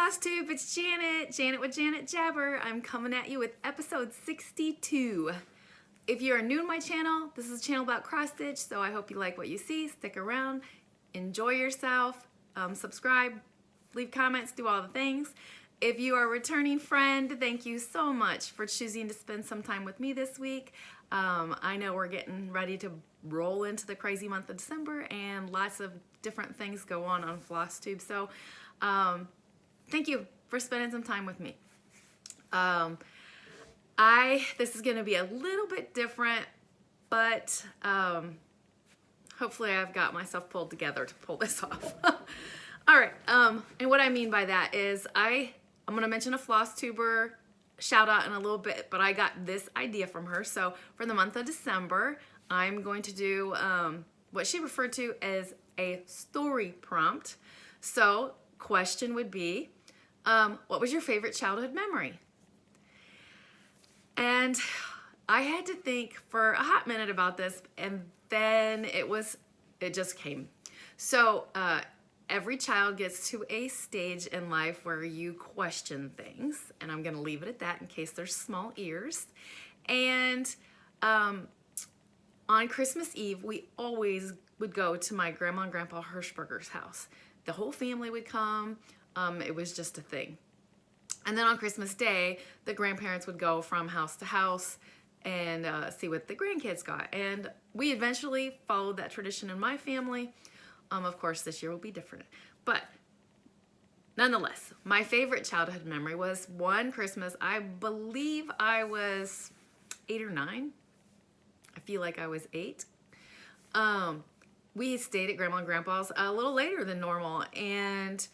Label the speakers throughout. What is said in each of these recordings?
Speaker 1: Flosstube, it's Janet with Janet Jabber. I'm coming at you with episode 62. If you are new to my channel, this is a channel about cross stitch, so I hope you like what you see. Stick around, enjoy yourself, subscribe, leave comments, do all the things. If you are a returning friend, thank you so much for choosing to spend some time with me this week. I know we're getting ready to roll into the crazy month of December, and lots of different things go on Flosstube. So thank you for spending some time with me. This is going to be a little bit different, but hopefully I've got myself pulled together to pull this off. All right, and what I mean by that is I'm going to mention a Flosstuber shout out in a little bit, but I got this idea from her. So for the month of December, I'm going to do what she referred to as a story prompt. So question would be, what was your favorite childhood memory? And I had to think for a hot minute about this, and then it just came. So every child gets to a stage in life where you question things, and I'm gonna leave it at that in case there's small ears. And on Christmas Eve, we always would go to my grandma and grandpa Hirschberger's house. The whole family would come. It was just a thing. And then on Christmas Day, the grandparents would go from house to house and see what the grandkids got. And we eventually followed that tradition in my family. Of course, this year will be different. But nonetheless, my favorite childhood memory was one Christmas. I believe I was 8 or 9. I feel like I was 8. We stayed at Grandma and Grandpa's a little later than normal. And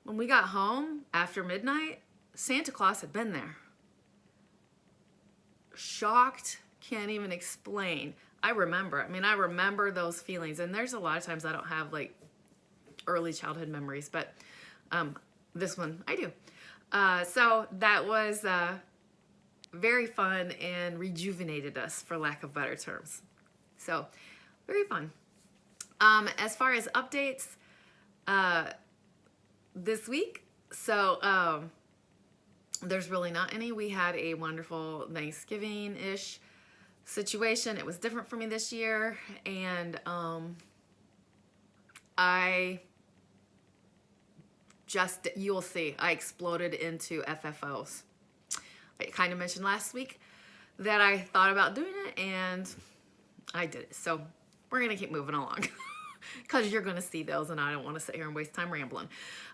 Speaker 1: when we got home after midnight, Santa Claus had been there. Shocked, can't even explain. I remember those feelings, and there's a lot of times I don't have like early childhood memories, but this one I do. So that was very fun and rejuvenated us, for lack of better terms. So very fun. As far as updates this week, so there's really not any. We had a wonderful Thanksgiving-ish situation. It was different for me this year, and you'll see, I exploded into FFOs. I kind of mentioned last week that I thought about doing it, and I did it. So we're gonna keep moving along because you're gonna see those, and I don't want to sit here and waste time rambling.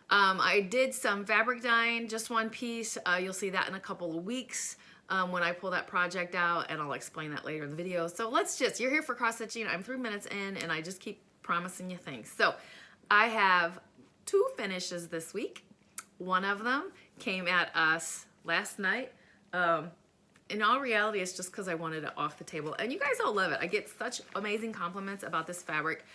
Speaker 1: I did some fabric dyeing, just one piece. You'll see that in a couple of weeks. When I pull that project out, and I'll explain that later in the video. So you're here for cross stitching. I'm 3 minutes in, and I just keep promising you things. So I have 2 finishes this week. One of them came at us last night. In all reality, it's just because I wanted it off the table, and you guys all love it. I get such amazing compliments about this fabric.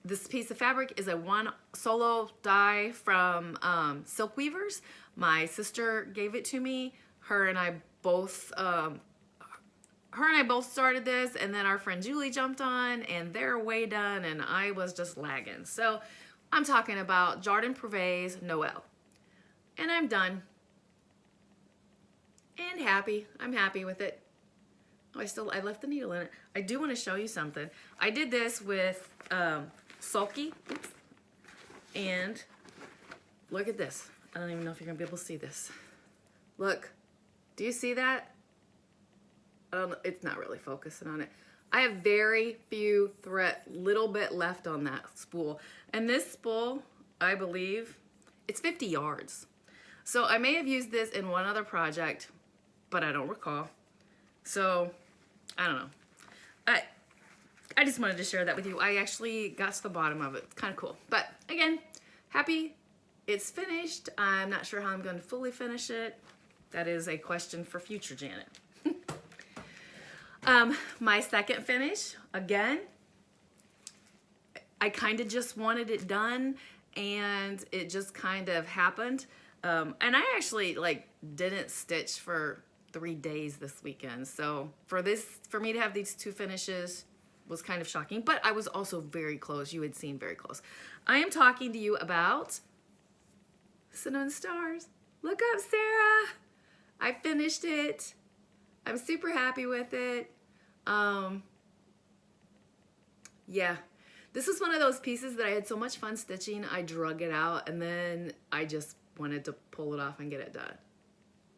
Speaker 1: This piece of fabric is a one solo dye from Silk Weavers. My sister gave it to me. Her and I both started this, and then our friend Julie jumped on, and they're way done, and I was just lagging. So I'm talking about Jardin Privé's Noel, and I'm done and happy. I'm happy with it. Oh, I left the needle in it. I do want to show you something. I did this with Sulky, and look at this. I don't even know if you're gonna be able to see this. Look, do you see that? I don't know, it's not really focusing on it. I have very few little bit left on that spool. And this spool, I believe, it's 50 yards. So I may have used this in one other project, but I don't recall. So, I don't know. I just wanted to share that with you. I actually got to the bottom of it. It's kind of cool. But again, happy it's finished. I'm not sure how I'm going to fully finish it. That is a question for future Janet. My second finish, again, I kind of just wanted it done, and it just kind of happened. And I actually didn't stitch for 3 days this weekend. So for me to have these 2 finishes, was kind of shocking, but I was also very close. You had seen very close. I am talking to you about Cinnamon Stars. Look up, Sarah. I finished it. I'm super happy with it. Yeah, this was one of those pieces that I had so much fun stitching. I drug it out and then I just wanted to pull it off and get it done.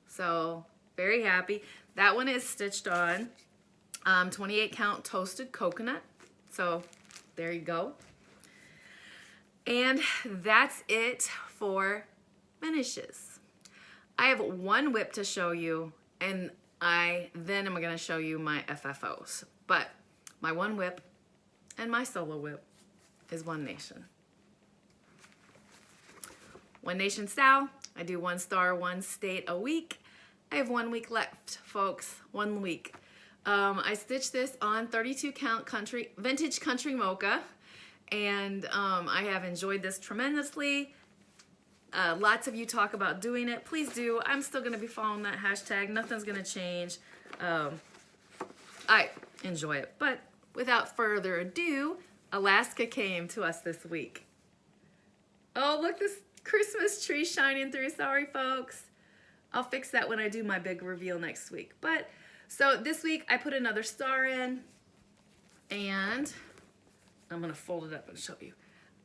Speaker 1: So very happy. That one is stitched on 28 count toasted coconut. So there you go. And that's it for finishes. I have one whip to show you, and then I'm gonna show you my FFOs. But my one whip and my solo whip is One Nation. One Nation style. I do 1 star, 1 state a week. I have 1 week left, folks. 1 week. I stitched this on 32 count vintage country mocha, and I have enjoyed this tremendously. Lots of you talk about doing it. Please do. I'm still going to be following that hashtag. Nothing's going to change. I enjoy it. But without further ado, Alaska came to us this week. Oh, look, this Christmas tree shining through. Sorry, folks. I'll fix that when I do my big reveal next week. But so this week I put another star in, and I'm going to fold it up and show you.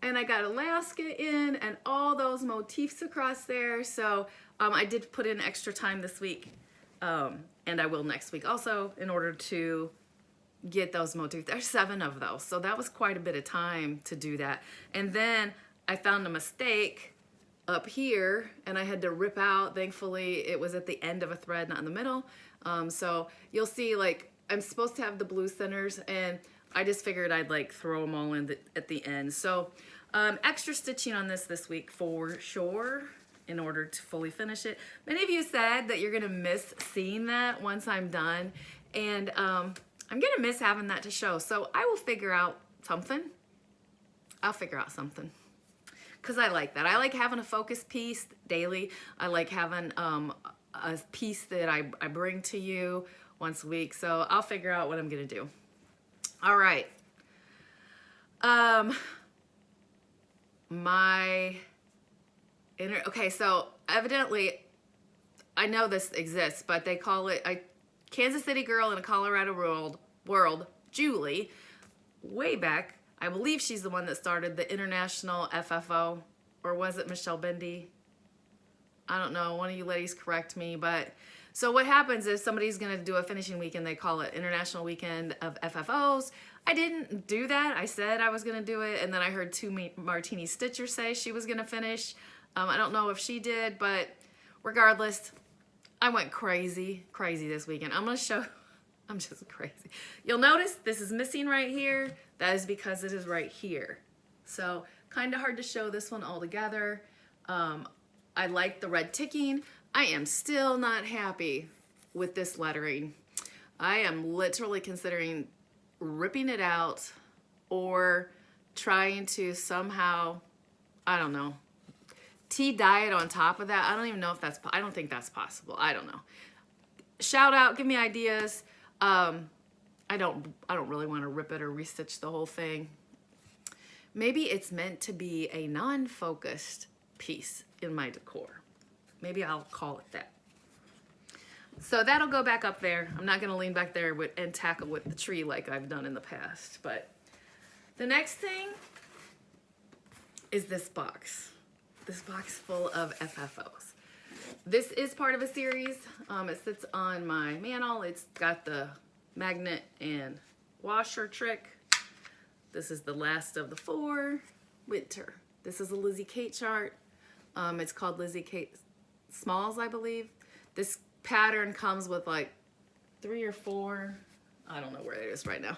Speaker 1: And I got Alaska in and all those motifs across there. So I did put in extra time this week, and I will next week also, in order to get those motifs. There's 7 of those, so that was quite a bit of time to do that. And then I found a mistake up here, and I had to rip out. Thankfully, it was at the end of a thread, not in the middle. So you'll see, like, I'm supposed to have the blue centers, and I just figured I'd like throw them all in at the end. So extra stitching on this week for sure, in order to fully finish it. Many of you said that you're gonna miss seeing that once I'm done, and I'm gonna miss having that to show. So I will figure out something. I'll figure out something, because I like that. I like having a focus piece daily. I like having a piece that I bring to you once a week. So I'll figure out what I'm gonna do. All right. Okay, so evidently, I know this exists, but they call it a Kansas City girl in a Colorado world, Julie, way back. I believe she's the one that started the International FFO, or was it Michelle Bendy? I don't know, one of you ladies correct me, but so what happens is somebody's gonna do a finishing week and they call it International Weekend of FFOs. I didn't do that. I said I was gonna do it, and then I heard Martini Stitcher say she was gonna finish. I don't know if she did, but regardless, I went crazy this weekend. I'm just crazy. You'll notice this is missing right here. That is because it is right here. So kind of hard to show this one all together. I like the red ticking. I am still not happy with this lettering. I am literally considering ripping it out or trying to somehow, I don't know, dye it on top of that. I don't even know if I don't think that's possible. I don't know. Shout out, give me ideas. I don't really want to rip it or restitch the whole thing. Maybe it's meant to be a non-focused piece in my decor. Maybe I'll call it that. So that'll go back up there. I'm not going to lean back there and tackle with the tree like I've done in the past. But the next thing is this box. This box full of FFOs. This is part of a series. It sits on my mantle. It's got the magnet and washer trick. This is the last of the 4. Winter. This is a Lizzie Kate chart. It's called Lizzie Kate Smalls, I believe. This pattern comes with like 3 or 4, I don't know where it is right now,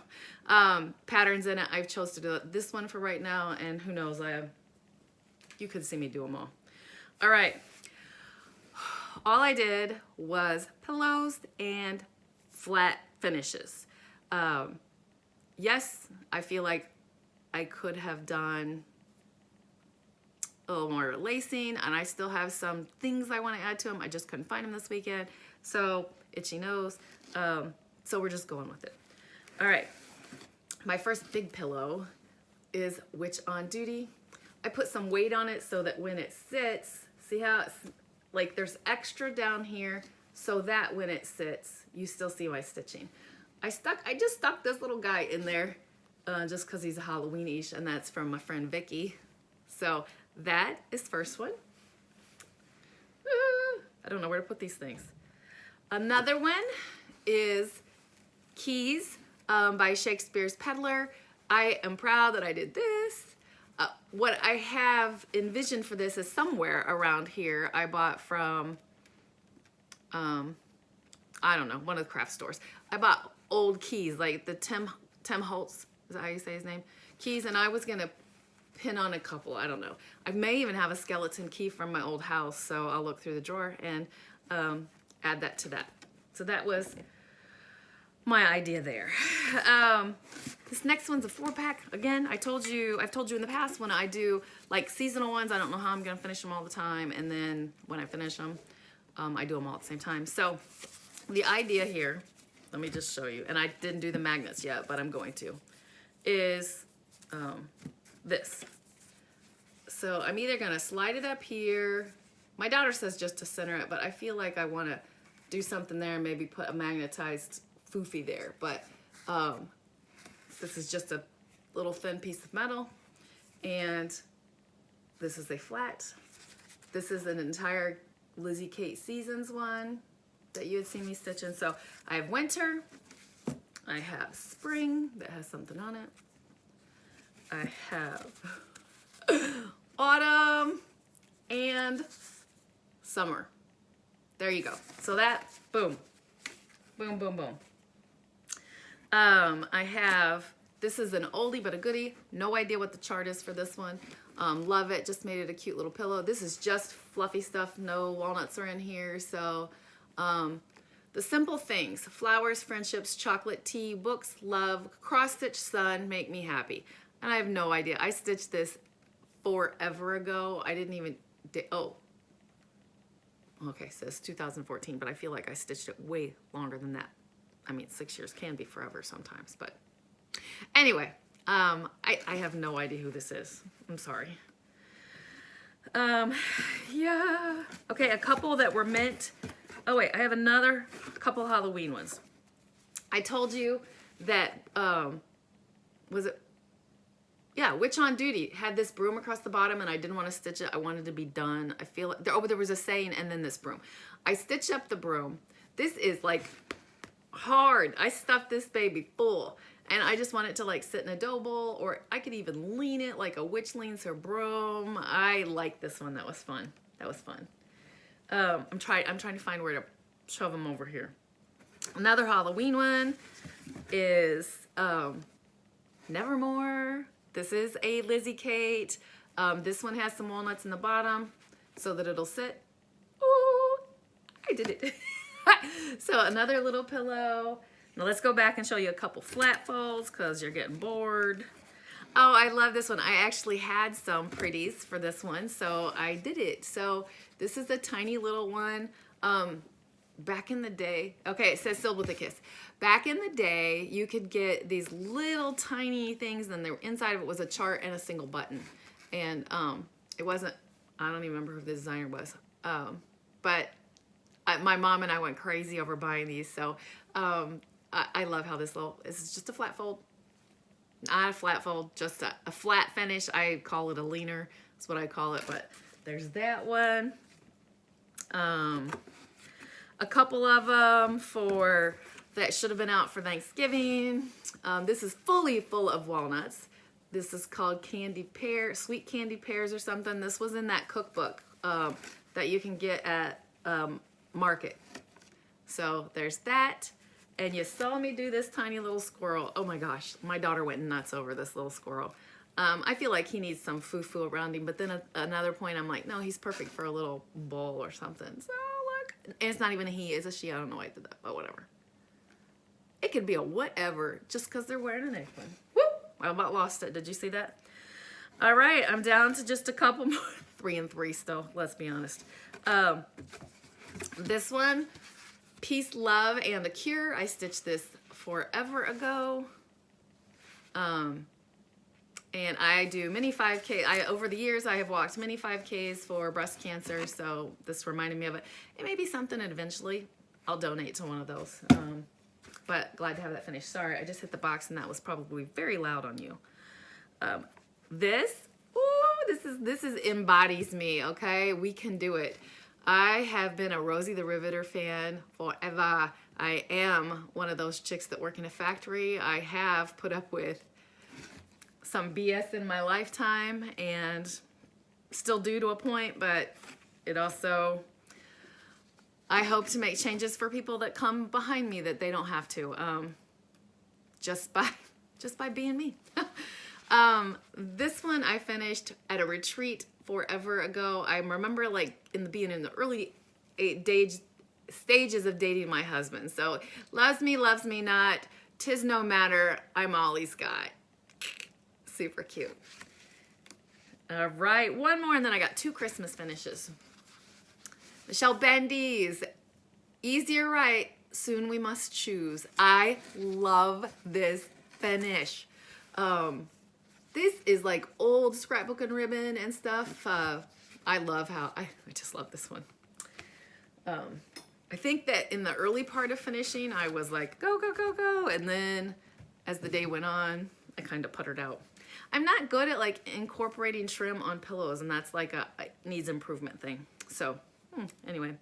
Speaker 1: patterns in it. I've chose to do this one for right now, and who knows, you could see me do them all. All right, all I did was pillows and flat finishes. Yes, I feel like I could have done a little more lacing, and I still have some things I want to add to them. I just couldn't find them this weekend, so itchy nose. So we're just going with it. All right, my first big pillow is Witch on Duty. I put some weight on it so that when it sits, see how it's like there's extra down here so that when it sits, you still see my stitching. I just stuck this little guy in there just because he's a Halloween-ish, and that's from my friend Vicky. So that is first one. I don't know where to put these things. Another one is Keys by Shakespeare's Peddler. I am proud that I did this. What I have envisioned for this is somewhere around here. I bought from, I don't know, one of the craft stores. I bought old keys, like the Tim Holtz, is that how you say his name? Keys, and I was gonna pin on a couple, I don't know. I may even have a skeleton key from my old house, so I'll look through the drawer and add that to that. So that was my idea there. This next one's a 4-pack. Again, I've told you in the past when I do like seasonal ones, I don't know how I'm gonna finish them all the time, and then when I finish them, I do them all at the same time. So the idea here, let me just show you, and I didn't do the magnets yet, but I'm going to, is this. So I'm either gonna slide it up here. My daughter says just to center it, but I feel like I wanna do something there, maybe put a magnetized foofy there, but this is just a little thin piece of metal, and this is a flat. This is an entire Lizzie Kate Seasons one that you had seen me stitching. So I have winter, I have spring that has something on it, I have autumn, and summer. There you go. So that, boom, boom, boom, boom. I have, this is an oldie but a goodie. No idea what the chart is for this one. Love it. Just made it a cute little pillow. This is just fluffy stuff. No walnuts are in here. So the simple things: flowers, friendships, chocolate, tea, books, love, cross-stitch sun make me happy. And I have no idea. I stitched this forever ago. I didn't even, oh. Okay, it says 2014, but I feel like I stitched it way longer than that. I mean, 6 years can be forever sometimes, but anyway, I have no idea who this is. I'm sorry. Yeah. Okay, a couple that were meant, oh wait, I have another couple Halloween ones. I told you that, was it, yeah, Witch on Duty had this broom across the bottom, and I didn't want to stitch it. I wanted to be done. I feel like, oh, there was a saying, and then this broom. I stitched up the broom. This is like hard. I stuffed this baby full, and I just want it to like sit in a dough bowl, or I could even lean it like a witch leans her broom. I like this one. That was fun. That was fun. I'm trying to find where to shove them over here. Another Halloween one is Nevermore. This is a Lizzie Kate. This one has some walnuts in the bottom so that it'll sit. Ooh, I did it. So another little pillow. Now let's go back and show you a couple flat folds because you're getting bored. Oh, I love this one. I actually had some pretties for this one, so I did it. So this is a tiny little one. Back in the day, okay, it says Sealed with a Kiss. Back in the day, you could get these little tiny things, and the inside of it was a chart and a single button. And it wasn't, I don't even remember who the designer was, but my mom and I went crazy over buying these. So I love how this is just a flat fold. Not a flat fold, just a flat finish. I call it a leaner. That's what I call it, but there's that one. A couple of them that should have been out for Thanksgiving. This is fully full of walnuts. This is called sweet candy pears or something. This was in that cookbook that you can get at Market. So there's that. And you saw me do this tiny little squirrel. Oh my gosh, my daughter went nuts over this little squirrel. I feel like he needs some foo-foo around him, but then at another point I'm like, no, he's perfect for a little bowl or something. So look, and it's not even a he, it's a she. I don't know why I did that, but whatever. It could be a whatever, just because they're wearing an apron. Whoop! I about lost it. Did you see that? All right, I'm down to just a couple more. 3 and 3 still, let's be honest. This one, Peace, Love, and a Cure. I stitched this forever ago. And I do mini 5K. Over the years, I have walked mini 5Ks for breast cancer, so this reminded me of it. It may be something that eventually I'll donate to one of those. But glad to have that finished. Sorry, I just hit the box and that was probably very loud on you. This embodies me, okay? We can do it. I have been a Rosie the Riveter fan forever. I am one of those chicks that work in a factory. I have put up with some BS in my lifetime and still do to a point, but it also, I hope to make changes for people that come behind me that they don't have to, just by being me. This one I finished at a retreat forever ago. I remember like being in the early stages of dating my husband. So loves me not, 'tis no matter, I'm all he's got. Super cute. All right, one more and then I got 2 Christmas finishes. Michelle Bendy's Easier Right, Soon We Must Choose. I love this finish. This is like old scrapbook and ribbon and stuff. I love how, I just love this one. I think that in the early part of finishing, I was like, go, go, go, go. And then as the day went on, I kind of puttered out. I'm not good at like incorporating trim on pillows, and that's like a needs improvement thing. So anyway,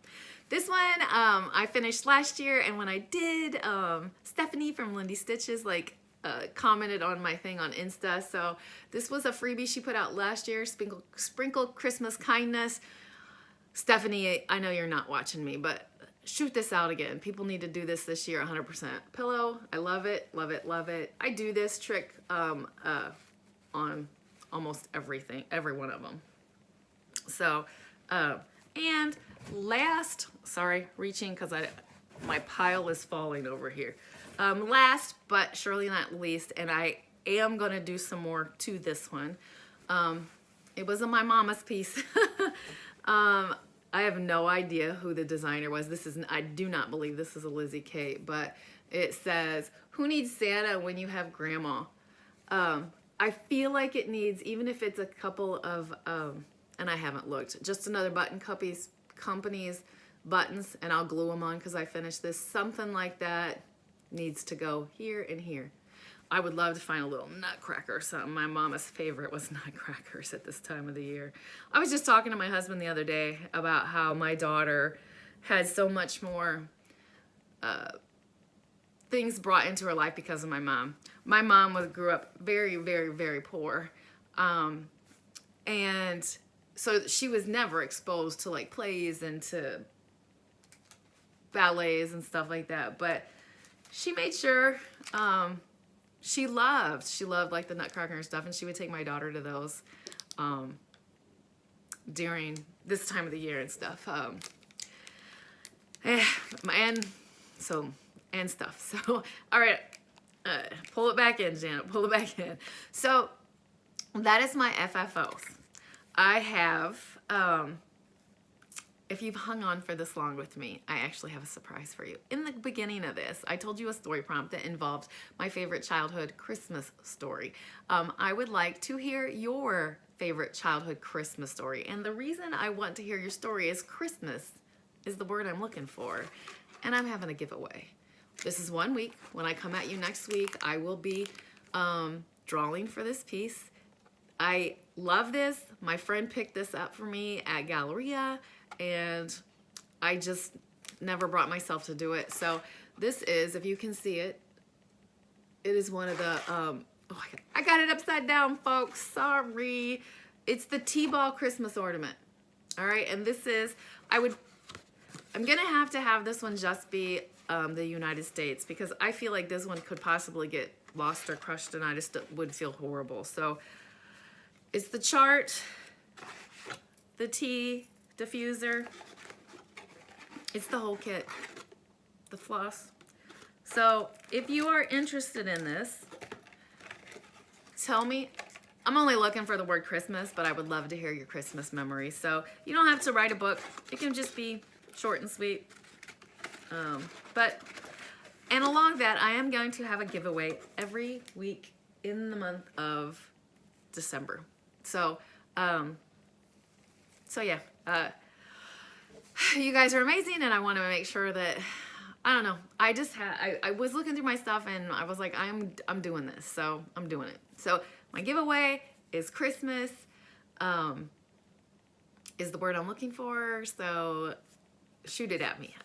Speaker 1: this one I finished last year, and when I did, Stephanie from Lindy Stitches commented on my thing on Insta. So this was a freebie she put out last year, Sprinkle Christmas Kindness. Stephanie, I know you're not watching me, but shoot this out again. People need to do this year 100%. Pillow, I love it, love it, love it. I do this trick on almost everything, every one of them. So, and last, sorry, reaching because my pile is falling over here. Last, but surely not least, and I am going to do some more to this one. It was my mama's piece. I have no idea who the designer was. I do not believe this is a Lizzie K, but it says, who needs Santa when you have grandma? I feel like it needs, even if it's a couple of, and I haven't looked, just another button company's buttons, and I'll glue them on because I finished this. Something like that needs to go here and here. I would love to find a little nutcracker or something. My mama's favorite was nutcrackers at this time of the year. I was just talking to my husband the other day about how my daughter had so much more things brought into her life because of my mom. My mom grew up very, very, very poor. And so she was never exposed to like plays and to ballets and stuff like that. But she made sure she loved like the nutcracker and stuff, and she would take my daughter to those during this time of the year and stuff. And stuff. So, all right, pull it back in, Janet, pull it back in. So that is my FFOs. I have, if you've hung on for this long with me, I actually have a surprise for you. In the beginning of this, I told you a story prompt that involved my favorite childhood Christmas story. I would like to hear your favorite childhood Christmas story. And the reason I want to hear your story is Christmas is the word I'm looking for. And I'm having a giveaway. This is 1 week. When I come at you next week, I will be drawing for this piece. I love this. My friend picked this up for me at Galleria, and I just never brought myself to do it. So this is, if you can see it, it is one of the, I got it upside down, folks. Sorry. It's the T-ball Christmas ornament. All right, and this is, I'm going to have this one just be the United States, because I feel like this one could possibly get lost or crushed, and I just would feel horrible. So it's the chart, the tea diffuser, it's the whole kit, the floss. So if you are interested in this, tell me. I'm only looking for the word Christmas, but I would love to hear your Christmas memories. So you don't have to write a book. It can just be short and sweet. And along that, I am going to have a giveaway every week in the month of December. So, yeah, you guys are amazing, and I want to make sure that, I don't know, I was looking through my stuff and I was like, I'm doing this, so I'm doing it. So my giveaway is Christmas, is the word I'm looking for, so shoot it at me.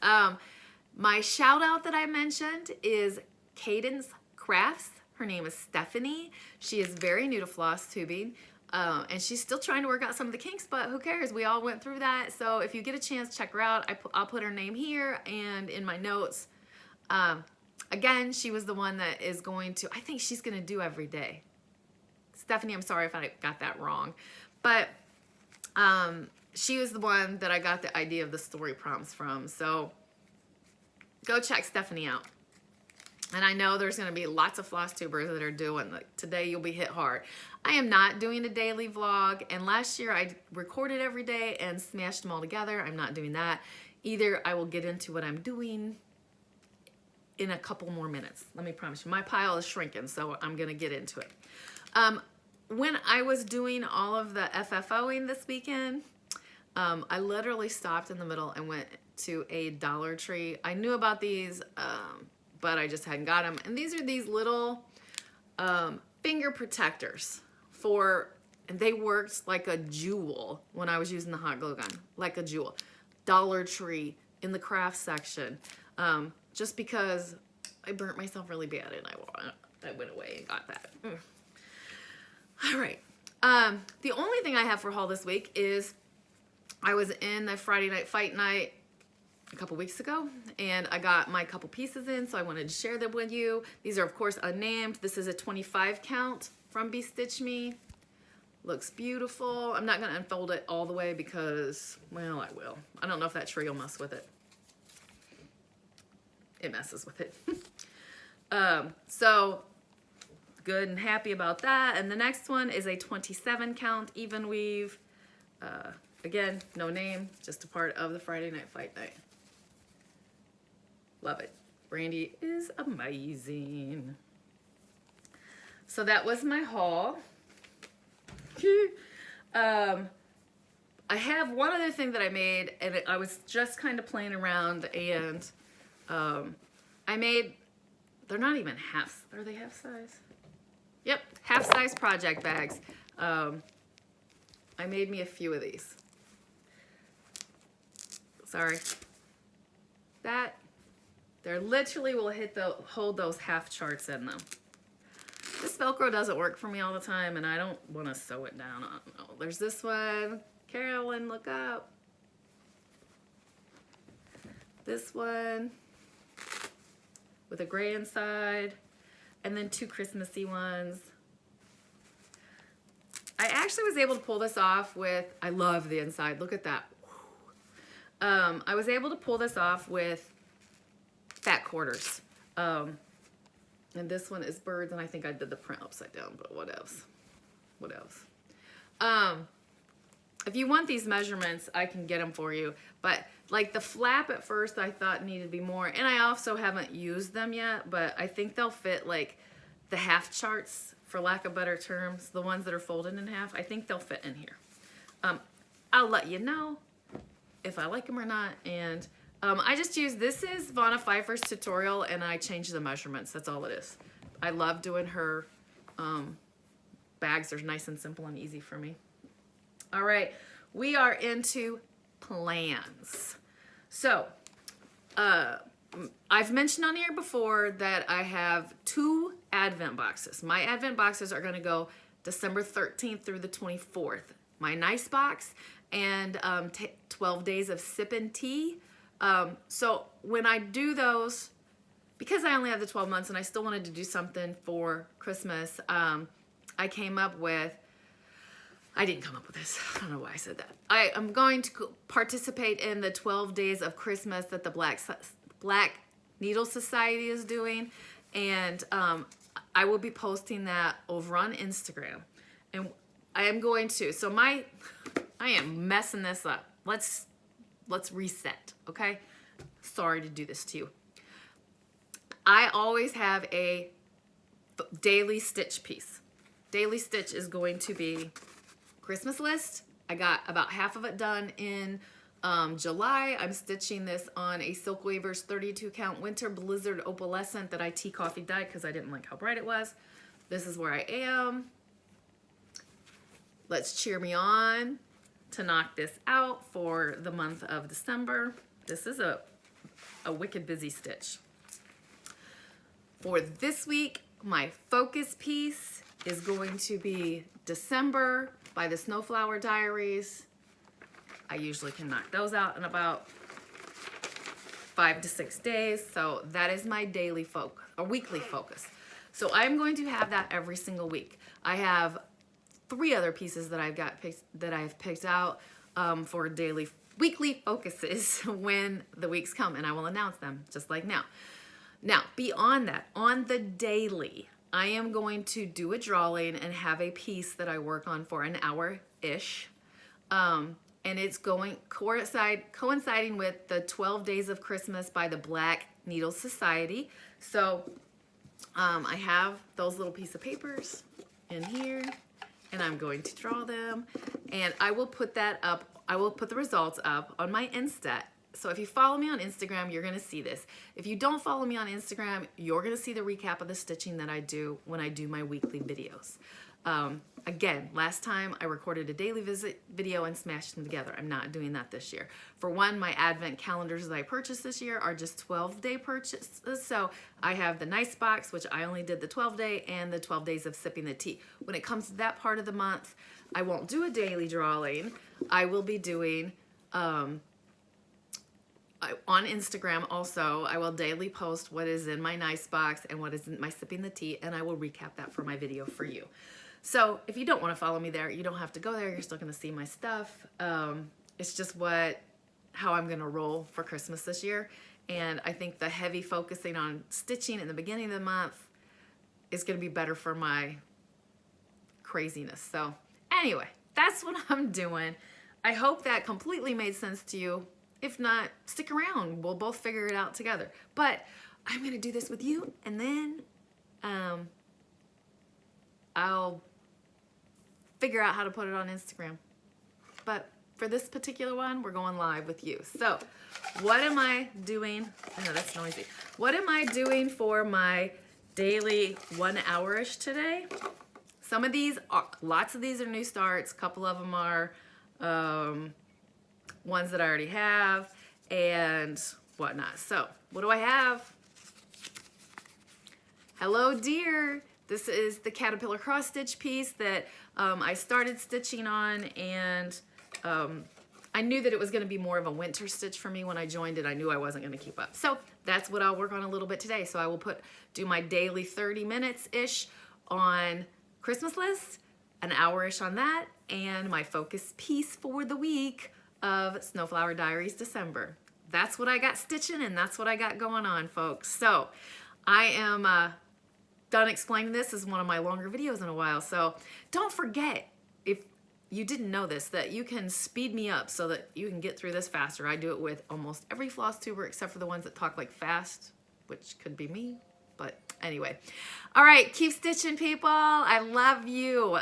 Speaker 1: My shout out that I mentioned is CadesCrafts. Her name is Stephanie. She is very new to floss tubing, and she's still trying to work out some of the kinks, but who cares? We all went through that. So if you get a chance, check her out. I'll put her name here and in my notes. Again, she was the one that is going to, I think she's going to do every day. Stephanie, I'm sorry if I got that wrong, but she was the one that I got the idea of the story prompts from. So go check Stephanie out. And I know there's going to be lots of floss tubers that are doing, like, today you'll be hit hard. I am not doing a daily vlog, and last year I recorded every day and smashed them all together. I'm not doing that. Either I will get into what I'm doing in a couple more minutes. Let me promise you, my pile is shrinking, so I'm going to get into it. When I was doing all of the FFOing this weekend, I literally stopped in the middle and went to a Dollar Tree. I knew about these, but I just hadn't got them. And these are these little finger protectors and they worked like a jewel when I was using the hot glue gun, like a jewel. Dollar Tree in the craft section, just because I burnt myself really bad and I went away and got that. All right. The only thing I have for haul this week is I was in the Friday night fight night a couple weeks ago, and I got my couple pieces in, so I wanted to share them with you. These are, of course, unnamed. This is a 25 count from Be Stitch Me. Looks beautiful. I'm not going to unfold it all the way because, well, I will. I don't know if that tree will mess with it. It messes with it. So good and happy about that. And the next one is a 27 count even weave. Again, no name, just a part of the Friday night fight night. Love it. Brandy is amazing. So that was my haul. I have one other thing that I made, and I was just kind of playing around, and I made, they're not even half, are they half size? Yep, half size project bags. I made me a few of these. Sorry. That, they're literally will hold those half charts in them. This Velcro doesn't work for me all the time, and I don't want to sew it down. Oh, there's this one. Carolyn, look up. This one with a gray inside, and then two Christmassy ones. I actually was able to pull this off with, I love the inside. Look at that. I was able to pull this off with fat quarters. And this one is birds, and I think I did the print upside down, but what else? What else? If you want these measurements, I can get them for you. But like the flap at first I thought needed to be more, and I also haven't used them yet, but I think they'll fit like the half charts, for lack of better terms, the ones that are folded in half. I think they'll fit in here. I'll let you know if I like them or not. And I just use, this is Vonna Pfeiffer's tutorial, and I changed the measurements. That's all it is. I love doing her bags. They're nice and simple and easy for me. All right, we are into plans. So I've mentioned on here before that I have 2 Advent boxes. My Advent boxes are going to go December 13th through the 24th. My nice box and 12 days of sippin' tea. So when I do those, because I only have the 12 months and I still wanted to do something for Christmas, I came up with, I didn't come up with this. I don't know why I said that. I am going to participate in the 12 days of Christmas that the Black Needle Society is doing. And I will be posting that over on Instagram. And I am going to, so I am messing this up. Let's reset, okay? Sorry to do this to you. I always have a daily stitch piece. Daily stitch is going to be Christmas list. I got about half of it done in July. I'm stitching this on a Silk Weavers 32 count Winter Blizzard Opalescent that I tea coffee dyed because I didn't like how bright it was. This is where I am. Let's cheer me on to knock this out for the month of December. This is a wicked busy stitch. For this week, my focus piece is going to be December by the Snowflower Diaries. I usually can knock those out in about 5 to 6 days. So that is my daily focus, or weekly focus. So I'm going to have that every single week. I have 3 other pieces that I've picked out for weekly focuses when the weeks come, and I will announce them just like now. Now, beyond that, on the daily, I am going to do a drawing and have a piece that I work on for an hour-ish. And it's coinciding with the 12 Days of Christmas by the Black Needle Society. So I have those little piece of papers in here, and I'm going to draw them. And I will put that up, I will put the results up on my Insta. So if you follow me on Instagram, you're gonna see this. If you don't follow me on Instagram, you're gonna see the recap of the stitching that I do when I do my weekly videos. Again, last time I recorded a daily visit video and smashed them together. I'm not doing that this year. For one, my advent calendars that I purchased this year are just 12-day purchases. So I have the nice box, which I only did the 12-day, and the 12 days of sipping the tea. When it comes to that part of the month, I won't do a daily drawing. I will be doing, on Instagram also, I will daily post what is in my nice box and what is in my sipping the tea, and I will recap that for my video for you. So if you don't want to follow me there, you don't have to go there. You're still going to see my stuff. It's just how I'm going to roll for Christmas this year. And I think the heavy focusing on stitching in the beginning of the month is going to be better for my craziness. So anyway, that's what I'm doing. I hope that completely made sense to you. If not, stick around. We'll both figure it out together. But I'm going to do this with you, and then I'll figure out how to put it on Instagram. But for this particular one, we're going live with you. So what am I doing? I know that's noisy. What am I doing for my daily 1 hour-ish today? Some of these, lots of these are new starts. A couple of them are ones that I already have and whatnot. So what do I have? Hello, dear. This is the caterpillar cross stitch piece that I started stitching on, and I knew that it was going to be more of a winter stitch for me when I joined it. I knew I wasn't going to keep up. So that's what I'll work on a little bit today. So I will do my daily 30 minutes-ish on Christmas list, an hour-ish on that, and my focus piece for the week of Snowflower Diaries December. That's what I got stitching, and that's what I got going on, folks. So I am done explaining this. Is one of my longer videos in a while. So don't forget, if you didn't know this, that you can speed me up so that you can get through this faster. I do it with almost every floss tuber except for the ones that talk like fast, which could be me. But anyway, all right, keep stitching, people. I love you.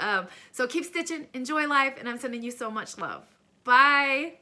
Speaker 1: So keep stitching, enjoy life, and I'm sending you so much love. Bye.